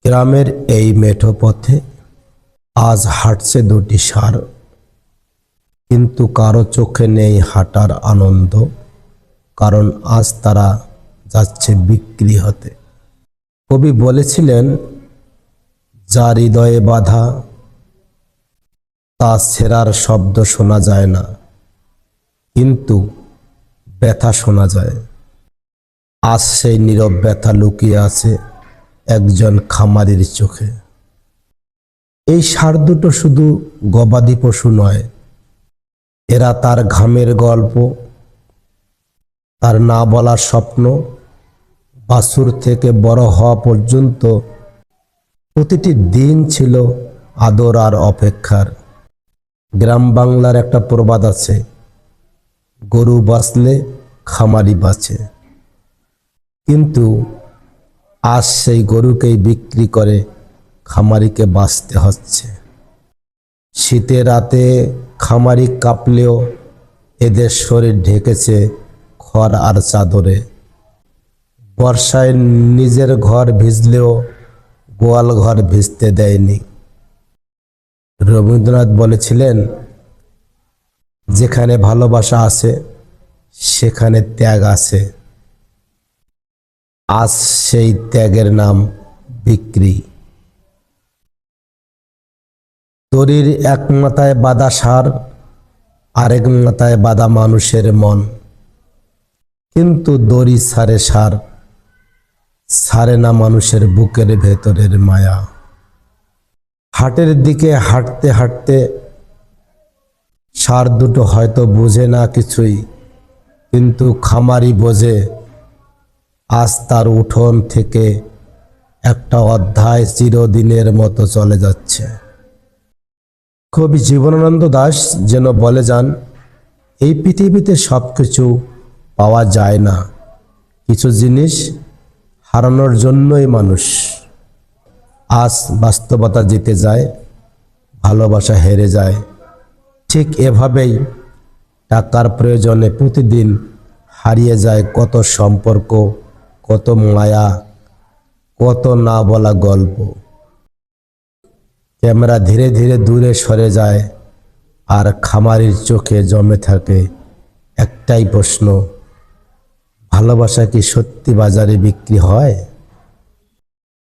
গ্রামের এই মেঠো পথে আজ হাঁটছে দুটি ষাঁড়, কিন্তু কারো চোখে নেই হাঁটার আনন্দ, কারণ আজ তারা যাচ্ছে বিক্রি হতে। কবি বলেছিলেন, যার হৃদয়ে বাধা তা ছেঁড়ার শব্দ শোনা যায় না, কিন্তু ব্যথা শোনা যায়। আজ সেই নীরব ব্যথা লুকিয়ে আছে একজন খামারির চোখে। এই ষাঁড় দুটো শুধু গবাদি পশু নয়, এরা তার ঘামের গল্প, তার না বলার স্বপ্ন। বাছুর থেকে বড় হওয়া পর্যন্ত প্রতিটি দিন ছিল আদর আর অপেক্ষার। গ্রাম বাংলার একটা প্রবাদ আছে, গরু বাঁচলে খামারি বাঁচে। কিন্তু আজ সেই গরুকেই বিক্রি করে খামারিকে বাঁচতে হচ্ছে। শীতের রাতে খামারি কাঁপলেও এদের শরীর ঢেকেছে খড় আর চাদরে। বর্ষায় নিজের ঘর ভিজলেও গোয়াল ঘর ভিজতে দেয়নি। রবীন্দ্রনাথ বলেছিলেন, যেখানে ভালোবাসা আছে সেখানে ত্যাগ আছে। আজ সেই ত্যাগের নাম বিক্রি। দড়ির এক মাথায় বাঁধা ষাঁড়, আরেক মাথায় বাঁধা মানুষের মন, কিন্তু দড়ি ছাড়ে ষাঁড়, ছাড়ে না মানুষের বুকের ভেতরের মায়া। হাটের দিকে হাঁটতে হাঁটতে ষাঁড় দুটো হয়তো বোঝে না কিছুই, কিন্তু খামারি বোঝে। আজ তার উঠোন থেকে একটা অধ্যায় চিরদিনের মতো চলে যাচ্ছে। কবি জীবনানন্দ দাশ যেন বলে যান, এই পৃথিবীতে সব কিছু পাওয়া যায় না, কিছু জিনিস হারানোর জন্যই মানুষ। আজ বাস্তবতা জিতে যায়, ভালোবাসা হেরে যায়। ঠিক এভাবেই টাকার প্রয়োজনে প্রতিদিন হারিয়ে যায় কত সম্পর্ক, কত মায়া, কত না বলা গল্প। ক্যামেরা ধীরে ধীরে দূরে সরে যায়, আর খামারির চোখে জমে থাকে একটাই প্রশ্ন, ভালোবাসা কি সত্যি বাজারে বিক্রি হয়?